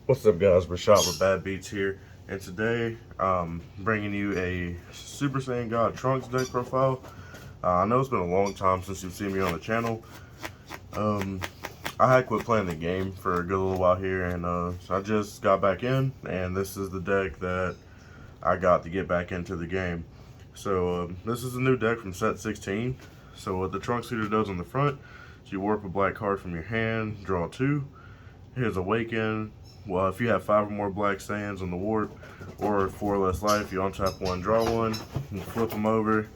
What's up, guys? Rashad with Bad Beats here, and today I'm bringing you a Super Saiyan God Trunks deck profile. I know it's been a long time since you've seen me on the channel. Um, I had quit playing the game for a good little while here, and so I just got back in, and this is the deck that I got to get back into the game. So this is a new deck from set 16. So what the Trunks leader does on the front is you warp a black card from your hand, draw two. Here's Awaken. Well, if you have 5 or more black sands on the warp, or 4 less life, you untap one, draw one, and flip him over.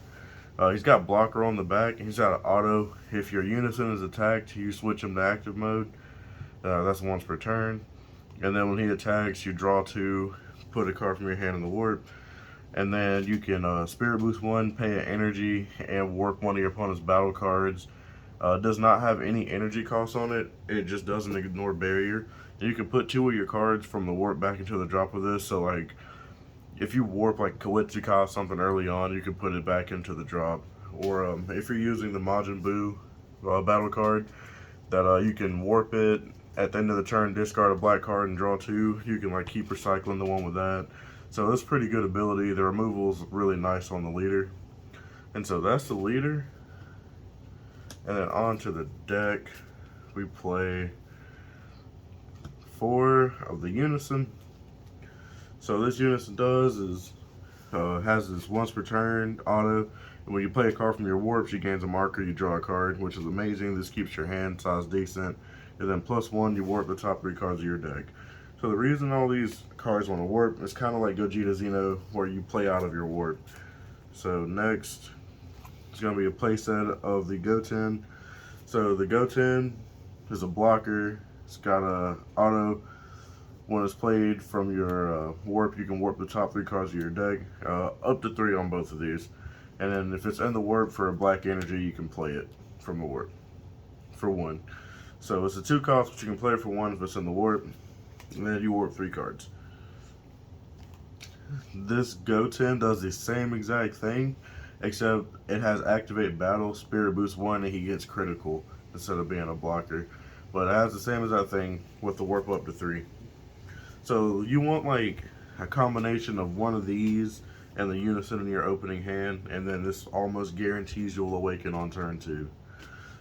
He's got blocker on the back. He's got an auto. If your unison is attacked, you switch him to active mode. That's once per turn. And then when he attacks, you draw 2, put a card from your hand in the warp. And then you can Spirit Boost 1, pay an energy, and warp one of your opponent's battle cards. Does not have any energy cost on it. It just doesn't ignore barrier. And you can put 2 of your cards from the warp back into the drop of this. So like, if you warp like Kawitsuka something early on, you can put it back into the drop. Or if you're using the Majin Buu battle card, that you can warp it at the end of the turn, discard a black card and draw 2. You can like keep recycling the one with that. So that's pretty good ability. The removal is really nice on the leader. And so that's the leader. And then onto the deck, we play 4 of the Unison. So this Unison does is has this once per turn auto. And when you play a card from your warp, she gains a marker, you draw a card, which is amazing. This keeps your hand size decent. And then +1, you warp the top 3 cards of your deck. So the reason all these cards want to warp is kind of like Gogeta Xeno, where you play out of your warp. So next, it's going to be a playset of the Goten. So the Goten is a blocker. It's got a auto. When it's played from your warp, you can warp the top 3 cards of your deck, up to 3 on both of these. And then if it's in the warp for a black energy, you can play it from the warp for 1. So it's a 2 cost, but you can play it for 1 if it's in the warp. And then you warp 3 cards. This Goten does the same exact thing, except it has Activate Battle, Spirit Boost 1, and he gets critical instead of being a blocker. But it has the same exact thing with the warp up to 3. So you want like a combination of one of these and the Unison in your opening hand, and then this almost guarantees you'll awaken on turn 2.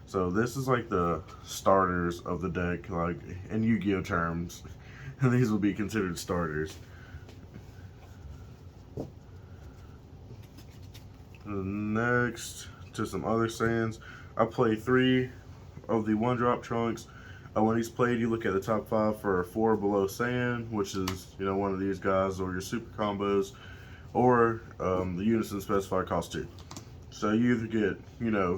So this is like the starters of the deck, like in Yu-Gi-Oh terms. And these will be considered starters. Next, to some other Saiyans. I play 3 of the 1-drop Trunks. When he's played, you look at the top 5 for 4 below Saiyan, which is, one of these guys, or your super combos, or the Unison specified cost 2. So you either get,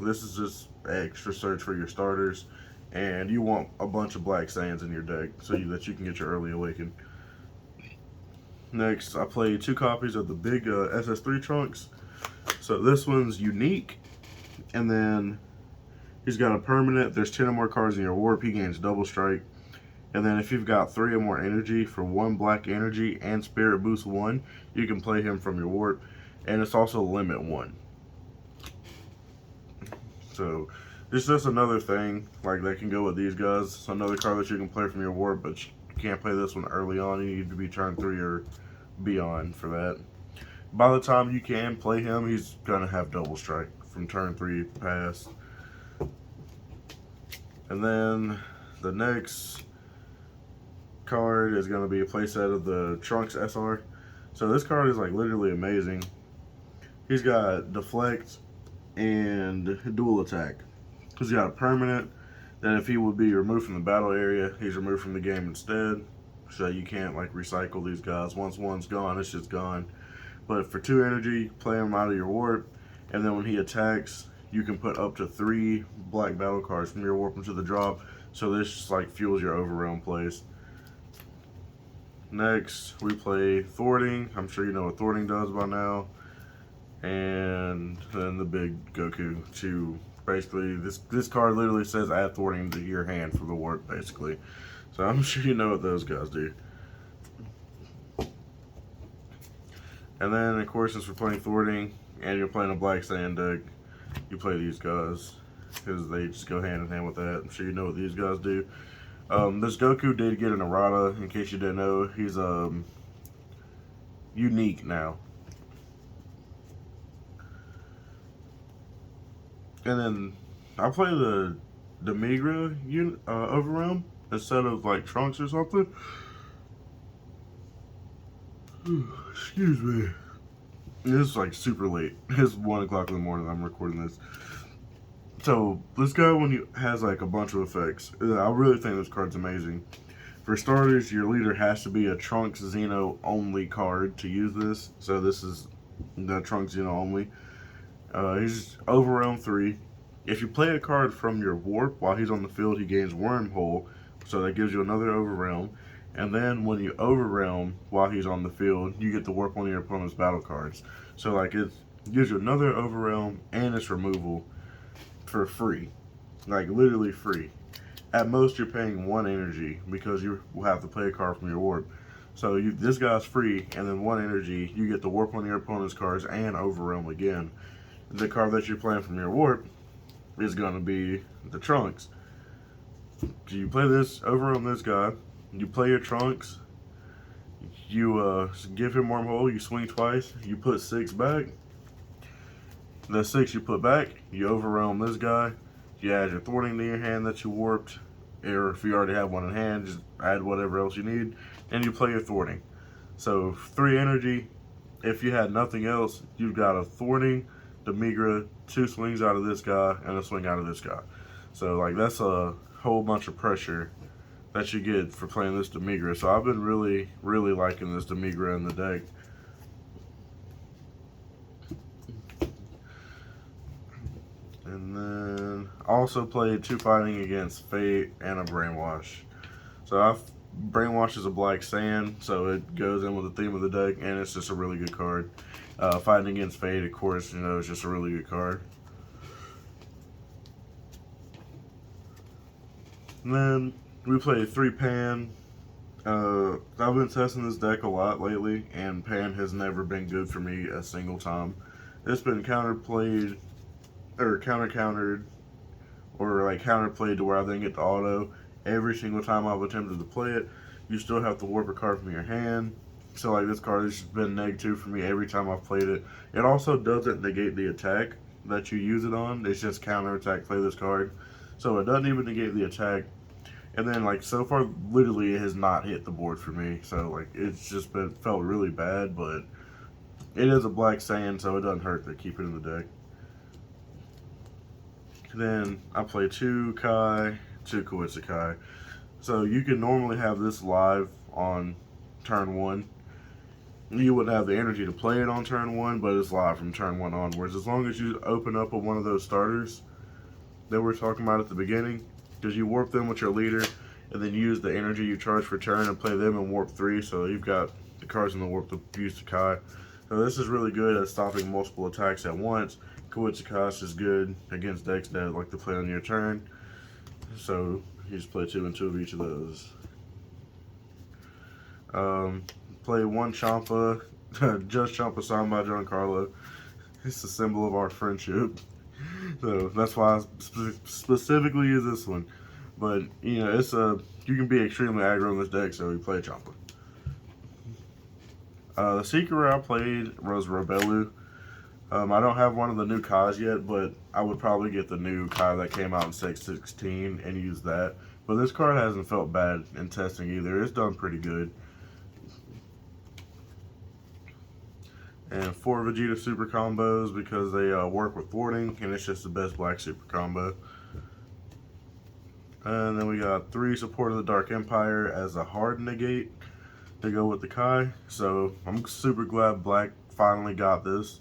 this is just extra search for your starters, and you want a bunch of black Saiyans in your deck so that you can get your early awaken. Next, I play 2 copies of the big SS3 Trunks. So this one's unique, and then he's got a permanent. There's 10 or more cards in your warp. He gains double strike. And then if you've got 3 or more energy for 1 black energy and Spirit Boost 1, you can play him from your warp. And it's also limit 1. So it's just another thing like that can go with these guys. It's another card that you can play from your warp, but you can't play this one early on. You need to be turn 3 or beyond for that. By the time you can play him, he's gonna have double strike from turn 3 past. And then the next card is going to be a playset of the Trunks SR. So this card is like literally amazing. He's got deflect and dual attack. He's got a permanent that if he would be removed from the battle area, he's removed from the game instead. So you can't like recycle these guys. Once one's gone, it's just gone. But for 2 energy, play him out of your warp, and then when he attacks, you can put up to 3 black battle cards from your warp into the drop. So this just like fuels your overrealm plays. Next, we play Thwarting. I'm sure you know what Thwarting does by now. And then the big Goku to basically, this card literally says add Thwarting to your hand for the warp, basically. So I'm sure you know what those guys do. And then, of course, since we're playing Thwarting and you're playing a Black Saiyan deck, you play these guys because they just go hand in hand with that. I'm sure you know what these guys do. This Goku did get an errata, in case you didn't know. He's unique now. And then I play the migra overrealm instead of like Trunks or something. Excuse me. This is like super late. It's 1 o'clock in the morning. I'm recording this. So this guy, when he has like a bunch of effects, I really think this card's amazing. For starters, your leader has to be a Trunks Xeno only card to use this. So this is the Trunks Xeno only. He's overrealm 3. If you play a card from your warp while he's on the field, he gains Wormhole, so that gives you another overrealm. And then when you overrealm while he's on the field, you get to warp one of your opponent's battle cards. So like it gives you another overrealm and its removal for free, like literally free. At most, you're paying 1 energy because you will have to play a card from your warp. So this guy's free, and then 1 energy, you get to warp one of your opponent's cards and overrealm again. The card that you're playing from your warp is going to be the Trunks. So you play this overrealm this guy, you play your Trunks, you give him Wormhole, you swing twice, you put 6 back. The 6 you put back, you overrealm this guy, you add your thwarting to your hand that you warped, or if you already have one in hand, just add whatever else you need, and you play your thwarting. So 3 energy. If you had nothing else, you've got a thwarting, the migra, 2 swings out of this guy, and a swing out of this guy. So like that's a whole bunch of pressure that you get for playing this Demigra. So I've been really liking this Demigra in the deck. And then also played 2 fighting against Fate and a Brainwash. So Brainwash is a black sand, so it goes in with the theme of the deck, and it's just a really good card. Fighting against Fate, of course, is just a really good card. And then we played 3 Pan. I've been testing this deck a lot lately, and Pan has never been good for me a single time. It's been counterplayed, or countered, or like counterplayed to where I then get the auto. Every single time I've attempted to play it, you still have to warp a card from your hand. So like this card has been -2 for me every time I've played it. It also doesn't negate the attack that you use it on. It's just counter attack, play this card. So it doesn't even negate the attack. And then like so far, literally it has not hit the board for me. So like it's just felt really bad, but it is a black sand, so it doesn't hurt to keep it in the deck. Then I play 2 Kai, 2 Koitsukai. So you can normally have this live on turn 1. You wouldn't have the energy to play it on turn 1, but it's live from turn 1 onwards. As long as you open up with one of those starters that we were talking about at the beginning, because you warp them with your leader, and then use the energy you charge for turn and play them in warp 3, so you've got the cards in the warp to use to Kai. So this is really good at stopping multiple attacks at once. Koitsukai is good against decks that like to play on your turn. So you just play 2 and 2 of each of those. Play 1 Champa, Just Champa signed by Giancarlo. It's a symbol of our friendship. So that's why I specifically use this one. But it's you can be extremely aggro in this deck, so we play Champa. The secret I played was Robelu. I don't have one of the new Kais yet, but I would probably get the new Kai that came out in 6.16 and use that. But this card hasn't felt bad in testing either. It's done pretty good. And 4 Vegeta super combos because they work with thwarting, and it's just the best black super combo. And then we got 3 Support of the Dark Empire as a hard negate to go with the Kai. So I'm super glad Black finally got this,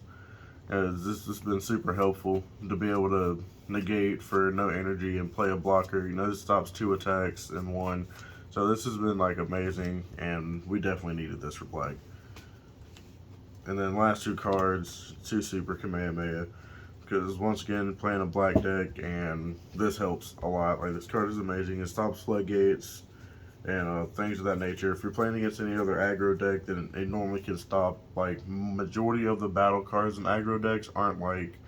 as this has been super helpful to be able to negate for no energy and play a blocker. This stops 2 attacks in 1. So this has been like amazing, and we definitely needed this for Black. And then last 2 cards, 2 Super Kamehameha, because once again playing a black deck, and this helps a lot. Like this card is amazing. It stops floodgates and things of that nature. If you're playing against any other aggro deck, then it normally can stop. Like majority of the battle cards in aggro decks aren't like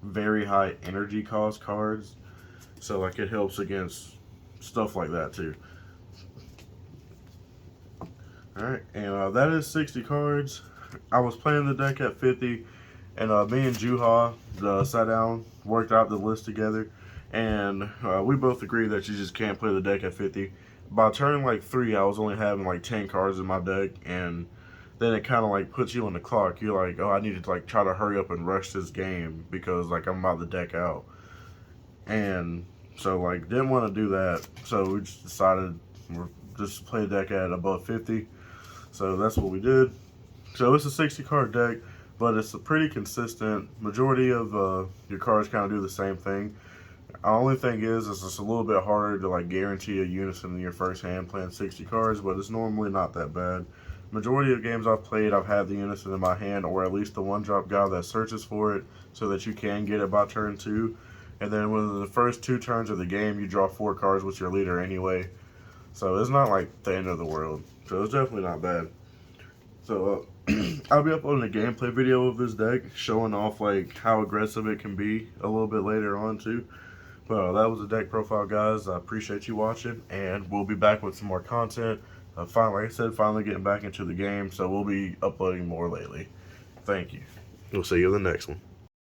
very high energy cost cards, so like it helps against stuff like that too. Alright, and that is 60 cards. I was playing the deck at 50, and me and Juha sat down, worked out the list together, and we both agreed that you just can't play the deck at 50. By turn like 3, I was only having like 10 cards in my deck, and then it kind of like puts you on the clock. You're like, oh, I need to like try to hurry up and rush this game because like I'm about to deck out. And so like didn't want to do that, so we just decided we're just play a deck at above 50. So that's what we did. So it's a 60 card deck, but it's a pretty consistent. Majority of your cards kind of do the same thing. The only thing is it's a little bit harder to like guarantee a unison in your first hand playing 60 cards, but it's normally not that bad. Majority of games I've played, I've had the unison in my hand, or at least the one drop guy that searches for it so that you can get it by turn 2. And then within the first 2 turns of the game, you draw 4 cards with your leader anyway. So it's not like the end of the world. So it's definitely not bad. So I'll be uploading a gameplay video of this deck, showing off like how aggressive it can be a little bit later on too. But that was the deck profile, guys. I appreciate you watching, and we'll be back with some more content. Finally, like I said, finally getting back into the game, so we'll be uploading more lately. Thank you. We'll see you in the next one.